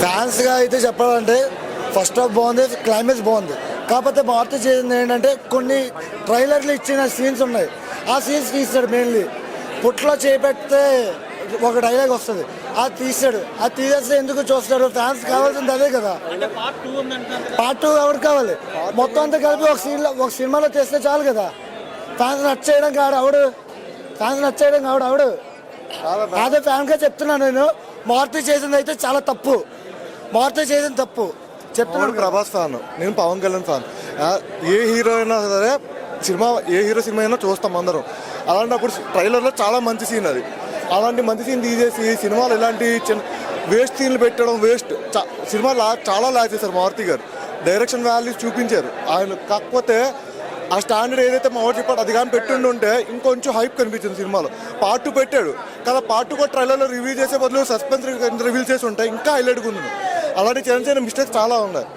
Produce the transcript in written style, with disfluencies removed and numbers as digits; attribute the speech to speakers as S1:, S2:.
S1: ఫ్యాన్స్గా అయితే చెప్పాలంటే first half బాగుంది, క్లైమాక్స్ బాగుంది. కాకపోతే మారుతి చేసింది ఏంటంటే కొన్ని ట్రైలర్లు ఇచ్చిన సీన్స్ ఉన్నాయి, ఆ సీన్స్ తీస్తాడు. మెయిన్లీ పుట్లో చేపెడితే ఒక డైలాగ్ వస్తుంది, అది తీసాడు. అది తీసేస్తే ఎందుకు చూస్తాడు? ఫ్యాన్స్ కావాల్సింది అదే కదా. పార్ట్ 2 ఎవరికి కావాలి? మొత్తం అంతా కలిపి ఒక సినిమాలో తెస్తే చాలు కదా. ఫ్యాన్స్ నచ్చేయడం కాడు అవడు, ఫ్యాన్స్ నచ్చేయడం కాడు అవడు. అదే ఫ్యాన్గా చెప్తున్నాను నేను. మారుతి చేసింది అయితే చాలా తప్పు, మారుతి చేసింది తప్పు చెప్తున్నాను.
S2: ప్రభాస్ ఫ్యాన్, నేను పవన్ కళ్యాణ్ ఫ్యాన్. ఏ హీరో అయినా సరే సినిమా, ఏ హీరో సినిమా అయినా చూస్తాం అందరం. అలాంటప్పుడు ట్రైలర్లో చాలా మంచి సీన్ అది. అలాంటి మంచి సీన్ తీసేసి సినిమాలు ఇలాంటి వేస్ట్ సీన్లు పెట్టడం వేస్ట్. సినిమా చాలా లాగ్ చేశారు మారుతి గారు. డైరెక్షన్ వాల్యూస్ చూపించారు ఆయన. కాకపోతే ఆ స్టాండర్డ్ ఏదైతే మావాడు చెప్పాడు అది కానీ పెట్టుంటే ఇంకొంచెం హైప్ కనిపించింది సినిమాలో. పార్ట్ 2 పెట్టాడు కదా, పార్ట్ 2 కూడా ట్రైలర్లో రివ్యూ చేసే బదులు సస్పెన్స్ రివీల్ చేసి ఉంటాయి ఇంకా హైలైట్గా ఉంది. అలాంటి చిన్న చిన్న మిస్టేక్స్ చాలా ఉన్నాయి.